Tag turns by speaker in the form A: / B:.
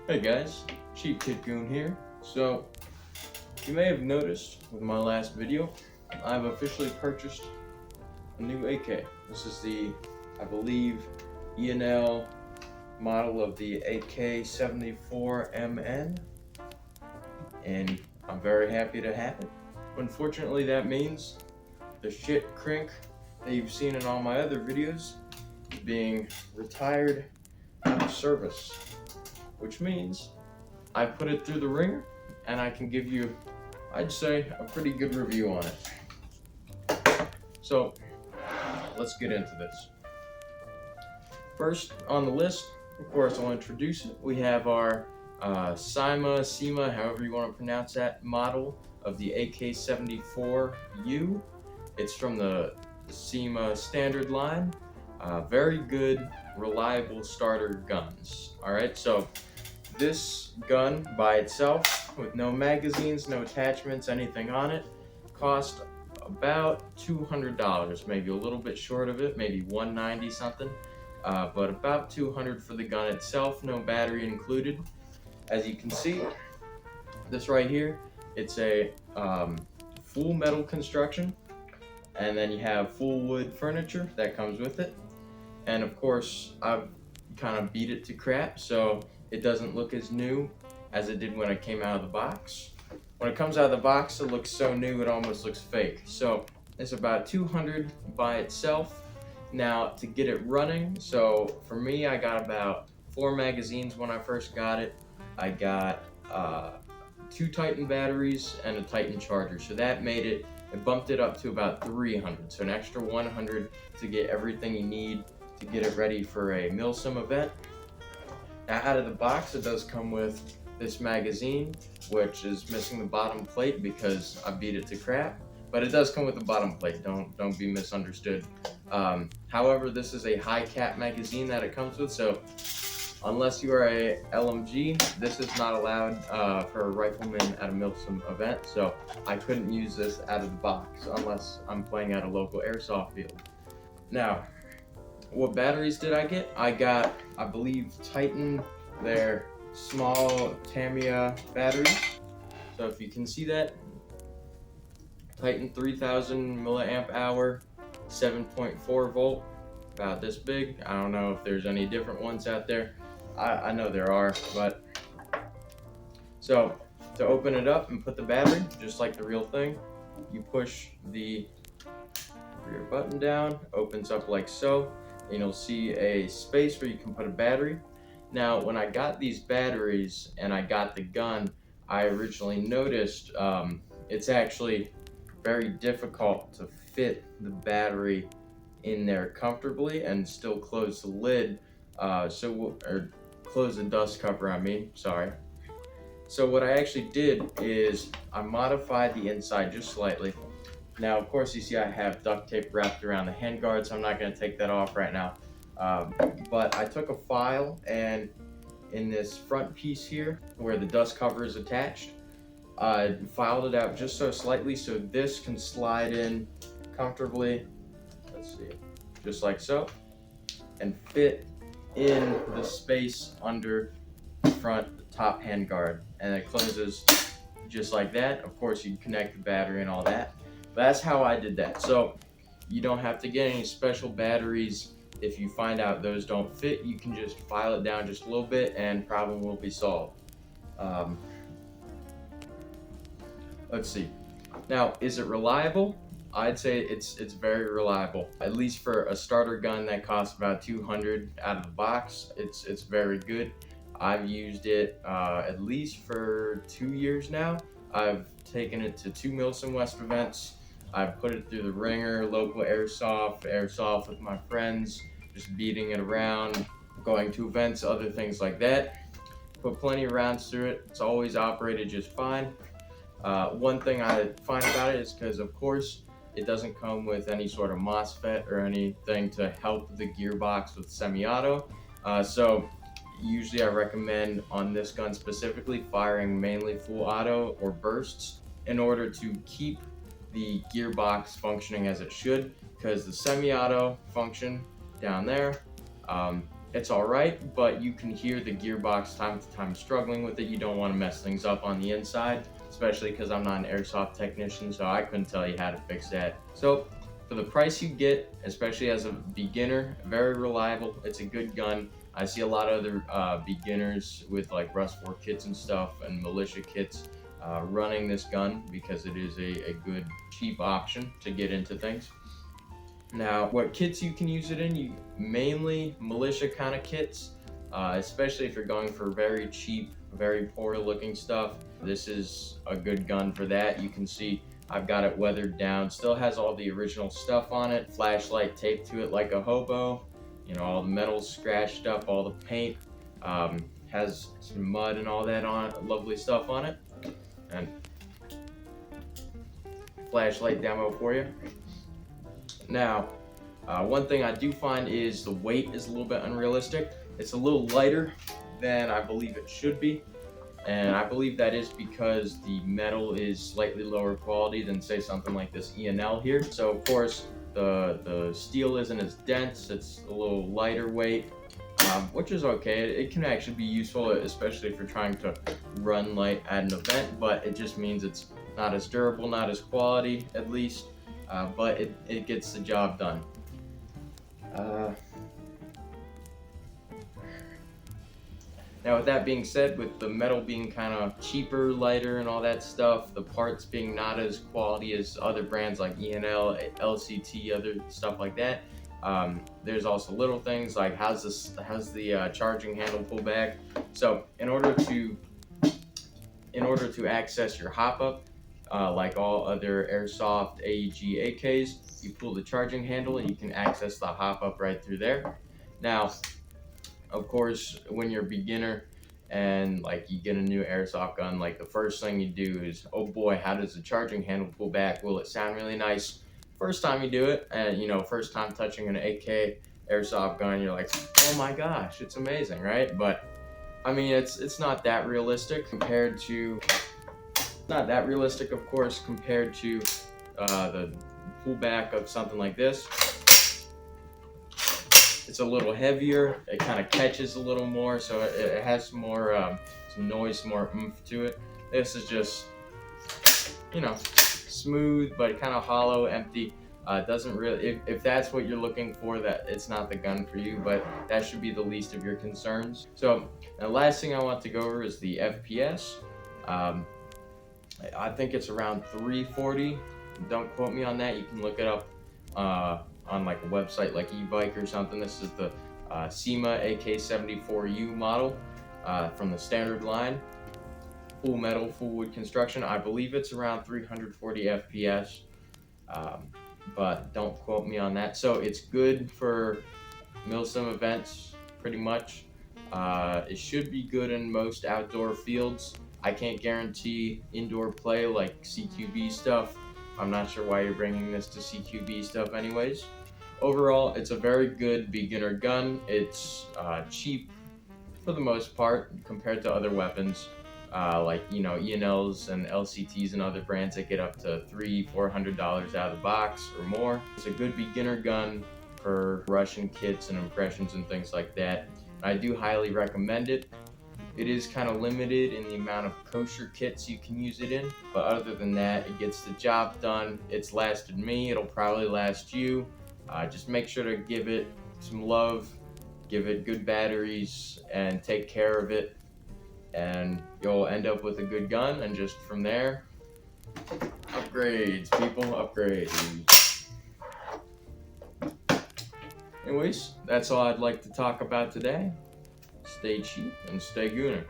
A: Hey guys, Cheap Kid Goon here. So, you may have noticed with my last video, I've officially purchased a new AK. This is the, I believe, E&L model of the AK74MN, and I'm very happy to have it. Unfortunately, that means the shit crink that you've seen in all my other videos is being retired out of service, which means I put it through the ringer and I can give you, I'd say, a pretty good review on it. So let's get into this. First on the list, of course, I'll introduce it. We have our CYMA, however you want to pronounce that, model of the AK74U. It's from the CYMA standard line. Very good, reliable starter guns. Alright, so this gun by itself, with no magazines, no attachments, anything on it, cost about $200, maybe a little bit short of it, maybe $190 something, but about $200 for the gun itself, no battery included. As you can see, this right here, it's a full metal construction, and then you have full wood furniture that comes with it. And of course, I've kind of beat it to crap, so it doesn't look as new as it did when it came out of the box. When it comes out of the box, it looks so new it almost looks fake. So it's about $200 by itself. Now to get it running, so for me, I got about 4 magazines when I first got it. I got 2 Titan batteries and a Titan charger, so that made it bumped it up to about 300, so an extra 100 to get everything you need to get it ready for a MilSim event. Now out of the box, it does come with this magazine, which is missing the bottom plate because I beat it to crap, but it does come with the bottom plate, don't be misunderstood. However, this is a high cap magazine that it comes with, so unless you are a LMG, this is not allowed for a rifleman at a MilSim event, so I couldn't use this out of the box unless I'm playing at a local airsoft field. Now, what batteries did I get? I got, I believe, Titan, their small Tamiya batteries. So if you can see that, Titan 3000 milliamp hour, 7.4 volt, about this big. I don't know if there's any different ones out there. I know there are, but so to open it up and put the battery, just like the real thing, you push the rear button down, opens up like so, and you'll see a space where you can put a battery. Now, when I got these batteries and I got the gun, I originally noticed it's actually very difficult to fit the battery in there comfortably and still close the lid, or close the dust cover, sorry. So what I actually did is I modified the inside just slightly. Now, of course, you see I have duct tape wrapped around the handguard, so I'm not going to take that off right now. But I took a file, and in this front piece here, where the dust cover is attached, I filed it out just so slightly so this can slide in comfortably, let's see, just like so, and fit in the space under the front top handguard, and it closes just like that. Of course, you connect the battery and all that. That's how I did that. So you don't have to get any special batteries. If you find out those don't fit, you can just file it down just a little bit and problem will be solved. Let's see. Now, is it reliable? I'd say it's very reliable. At least for a starter gun that costs about $200 out of the box, it's very good. I've used it at least for 2 years now. I've taken it to 2 MilSim West events. I've put it through the ringer, local airsoft with my friends, just beating it around, going to events, other things like that. Put plenty of rounds through it. It's always operated just fine. One thing I find about it is because, of course, it doesn't come with any sort of MOSFET or anything to help the gearbox with semi-auto. So usually I recommend on this gun specifically firing mainly full auto or bursts in order to keep the gearbox functioning as it should, because the semi-auto function down there it's all right, but you can hear the gearbox time to time struggling with it. You don't want to mess things up on the inside, especially because I'm not an airsoft technician, so I couldn't tell you how to fix that. So for the price you get, especially as a beginner, very reliable. It's a good gun. I see a lot of other beginners with like Rust 4 kits and stuff and militia kits running this gun because it is a good cheap option to get into things. Now, what kits you can use it in, you mainly militia kind of kits, especially if you're going for very cheap, very poor looking stuff. This is a good gun for that. You can see I've got it weathered down, still has all the original stuff on it, flashlight taped to it like a hobo, you know, all the metal scratched up, all the paint, has some mud and all that on it, lovely stuff on it. And flashlight demo for you. Now, one thing I do find is the weight is a little bit unrealistic. It's a little lighter than I believe it should be, and I believe that is because the metal is slightly lower quality than, say, something like this ENL here. So of course the steel isn't as dense, it's a little lighter weight, which is okay. It can actually be useful, especially if you're trying to run light at an event, but it just means it's not as durable, not as quality at least. But it gets the job done. Now with that being said, with the metal being kind of cheaper, lighter, and all that stuff, the parts being not as quality as other brands like ENL, LCT, other stuff like that, there's also little things like how's the charging handle pull back. So in order to access your hop-up, like all other airsoft AEG AKs, you pull the charging handle and you can access the hop-up right through there. Now, of course, when you're a beginner and like you get a new airsoft gun, like the first thing you do is, oh boy, how does the charging handle pull back? Will it sound really nice? First time you do it, and you know, first time touching an AK airsoft gun, you're like, oh my gosh, it's amazing, right? But I mean, it's not that realistic compared to. Not that realistic, of course, compared to the pullback of something like this. It's a little heavier, it kind of catches a little more, so it has more some noise, more oomph to it. This is just, you know, smooth but kind of hollow, empty. Doesn't really, if that's what you're looking for, that it's not the gun for you, but that should be the least of your concerns. So the last thing I want to go over is the FPS. I think it's around 340. Don't quote me on that. You can look it up on like a website like eBike or something. This is the CYMA AK74U model from the standard line. Full metal, full wood construction. I believe it's around 340 FPS, but don't quote me on that. So it's good for milsim events, pretty much. It should be good in most outdoor fields. I can't guarantee indoor play like CQB stuff. I'm not sure why you're bringing this to CQB stuff anyways. Overall, it's a very good beginner gun. It's cheap for the most part compared to other weapons, like, you know, ENLs and LCTs and other brands that get up to $300-400 out of the box or more. It's a good beginner gun for Russian kits and impressions and things like that. I do highly recommend it. It is kind of limited in the amount of kosher kits you can use it in, but other than that, it gets the job done. It's lasted me, it'll probably last you. Just make sure to give it some love, give it good batteries, and take care of it, and you'll end up with a good gun, and just from there, upgrades, people, upgrades. Anyways, that's all I'd like to talk about today. Stay cheap and stay gooner.